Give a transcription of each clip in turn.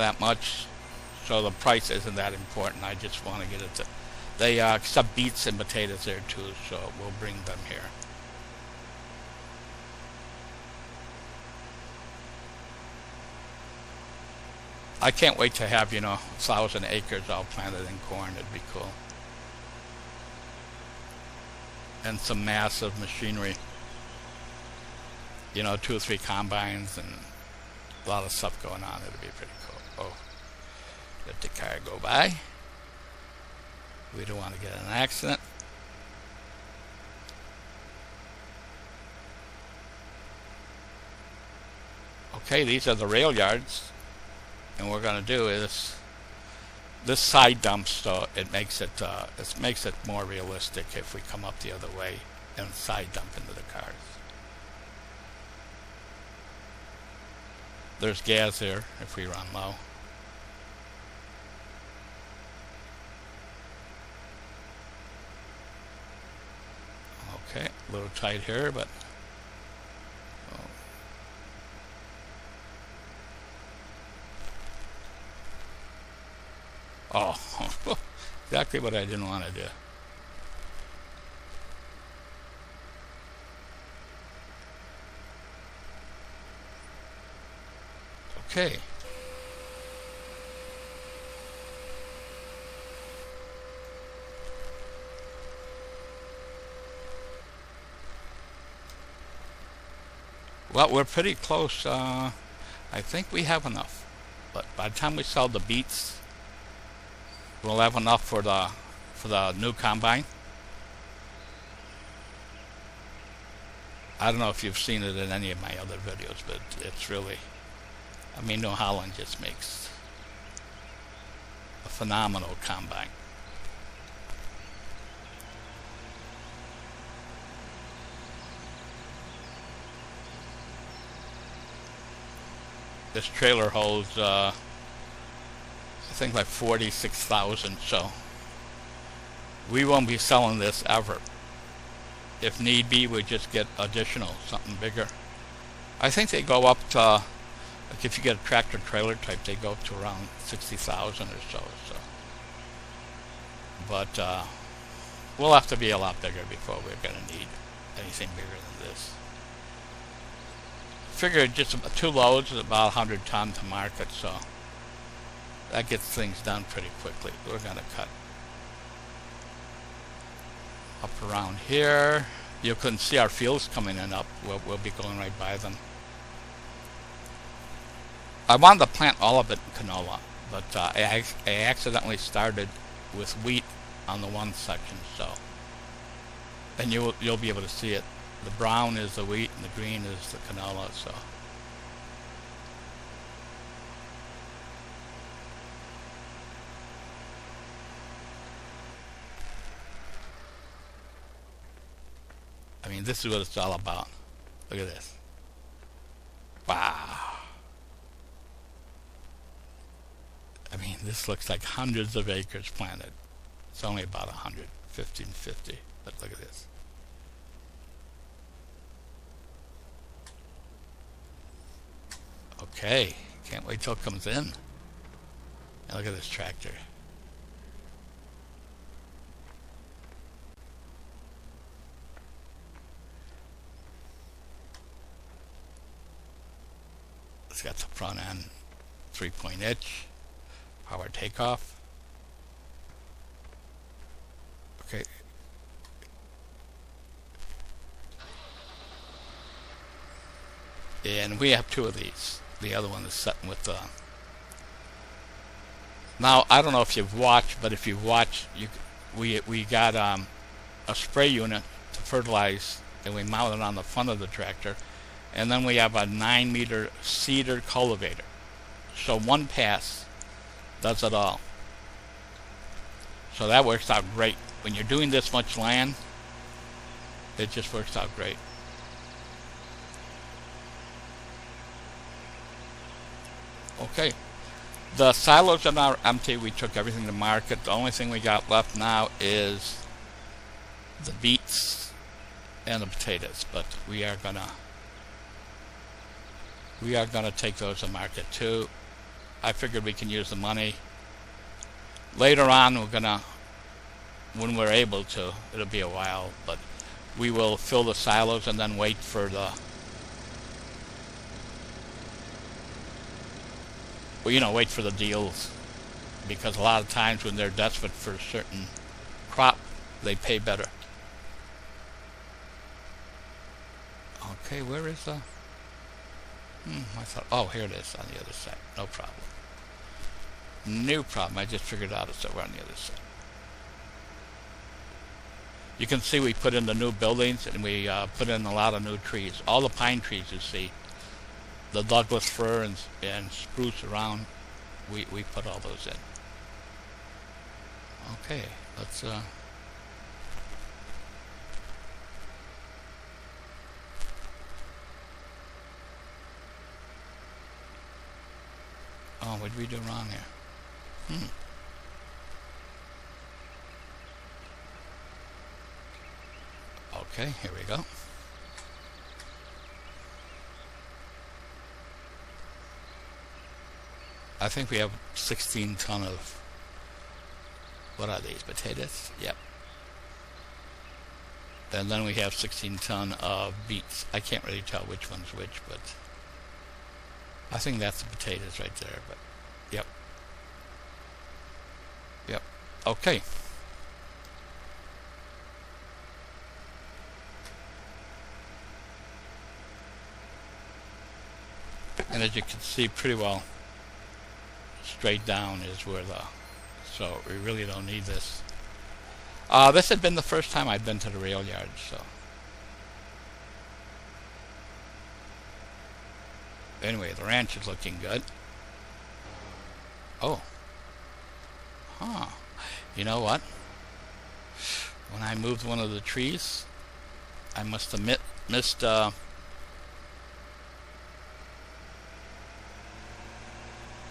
that much, so the price isn't that important. I just want to get it to. They accept beets and potatoes there too, so we'll bring them here. I can't wait to have, 1,000 acres all planted in corn. It'd be cool. And some massive machinery. 2 or 3 combines and a lot of stuff going on. It'd be pretty cool. Oh, let the car go by. We don't want to get in an accident. Okay, these are the rail yards. And what we're going to do is this side dump, so it makes it more realistic if we come up the other way and side dump into the cars. There's gas here if we run low. Okay, a little tight here, but oh, exactly what I didn't want to do. Okay. Well, we're pretty close. I think we have enough. But by the time we sell the beets, we'll have enough for the new combine. I don't know if you've seen it in any of my other videos, but it's really, New Holland just makes a phenomenal combine. This trailer holds, I think like 46,000, so we won't be selling this ever. If need be, we just get additional, something bigger. I think they go up to, like if you get a tractor trailer type, they go up to around 60,000 or so. But we'll have to be a lot bigger before we're going to need anything bigger than this. Figure just 2 loads is about 100 ton to market, so that gets things done pretty quickly. We're going to cut up around here. You can see our fields coming in up. We'll be going right by them. I wanted to plant all of it in canola, but I accidentally started with wheat on the one section, so, and you'll be able to see it. The brown is the wheat and the green is the canola, so. This is what it's all about. Look at this. Wow. This looks like hundreds of acres planted. It's only about 150 and 50, but look at this. Okay, can't wait till it comes in. And look at this tractor. It's got the front end 3-point hitch, power takeoff. Okay. And we have 2 of these. The other one is sitting with the. Now I don't know if you've watched, but if you've watched, we got a spray unit to fertilize, and we mount it on the front of the tractor, and then we have a 9-meter cedar cultivator. So one pass does it all. So that works out great. When you're doing this much land, it just works out great. Okay, the silos are now empty. We took everything to market. The only thing we got left now is the beets and the potatoes, but we are gonna take those to market too. I figured we can use the money. Later on, we're gonna, when we're able to, it'll be a while, but we will fill the silos and then wait for the, well, you know, wait for the deals, because a lot of times when they're desperate for a certain crop, they pay better. Okay, where is the, I thought, oh, here it is on the other side. No problem. No problem. I just figured out it's over on the other side. You can see we put in the new buildings, and we put in a lot of new trees. All the pine trees you see, the Douglas fir and spruce around, we put all those in. Okay, let's oh, what did we do wrong here? Okay, here we go. I think we have 16 ton of, what are these, potatoes? Yep. And then we have 16 ton of beets. I can't really tell which one's which, but I think that's the potatoes right there, but yep. Yep. Okay. And as you can see, pretty well straight down is where the, so we really don't need this. This had been the first time I'd been to the rail yard, so. Anyway, the ranch is looking good. Oh. Huh. You know what? When I moved one of the trees, I must have missed,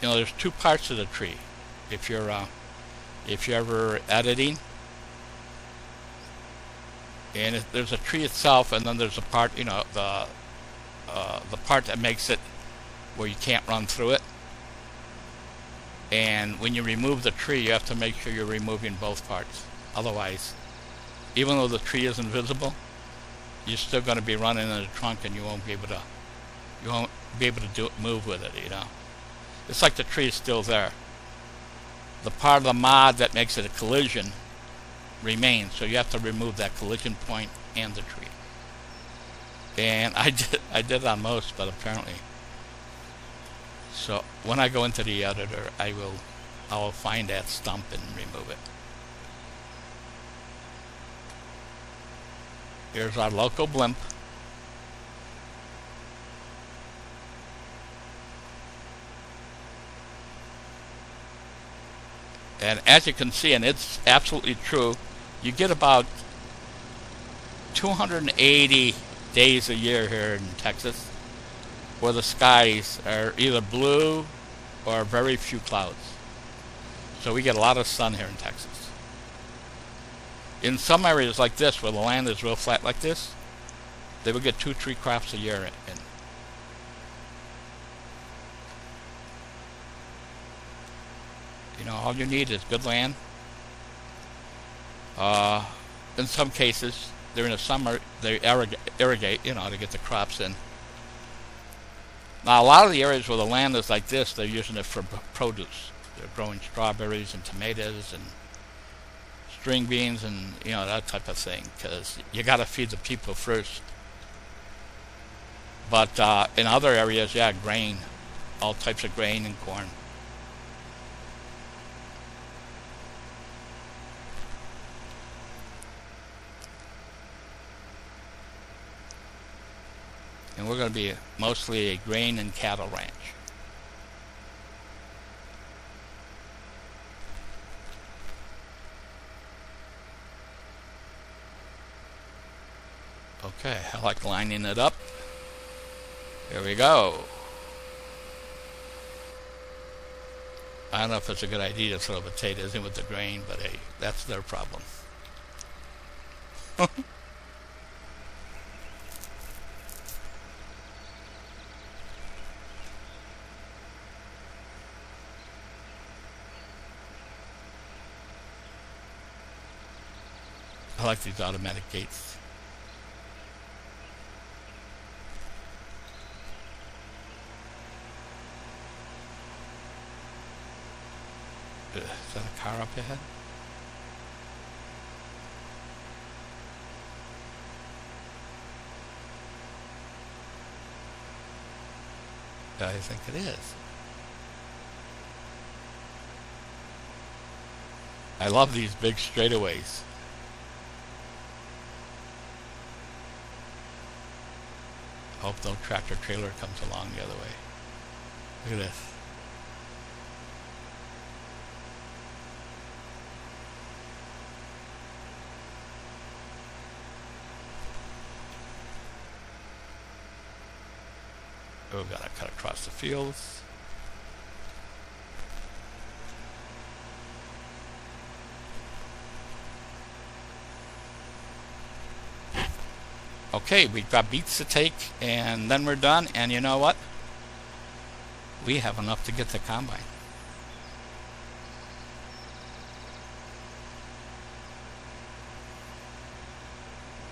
you know, there's two parts of the tree. If you're ever editing, and there's a tree itself, and then there's a part, you know, the part that makes it where you can't run through it. And when you remove the tree, you have to make sure you're removing both parts. Otherwise, even though the tree isn't visible, you're still going to be running in the trunk, and you won't be able to move with it, you know. It's like the tree is still there. The part of the mod that makes it a collision remains, so you have to remove that collision point and the tree. And I did on most, but apparently. So when I go into the editor, I will find that stump and remove it. Here's our local blimp. And as you can see, and it's absolutely true, you get about 280 days a year here in Texas where the skies are either blue or very few clouds. So we get a lot of sun here in Texas. In some areas like this, where the land is real flat like this, they will get 2-3 crops a year in. You know, all you need is good land. In some cases, during the summer, they irrigate, you know, to get the crops in. Now, a lot of the areas where the land is like this, they're using it for produce. They're growing strawberries and tomatoes and string beans and, you know, that type of thing, because you got to feed the people first. But in other areas, yeah, grain, all types of grain and corn. And we're going to be mostly a grain and cattle ranch. Okay, I like lining it up. Here we go. I don't know if it's a good idea to throw potatoes in with the grain, but hey, that's their problem. I like these automatic gates. Is that a car up ahead? I think it is. I love these big straightaways. Hope no tractor trailer comes along the other way. Look at this. Oh, gotta cut across the fields. Okay, we've got beets to take, and then we're done. And you know what? We have enough to get the combine.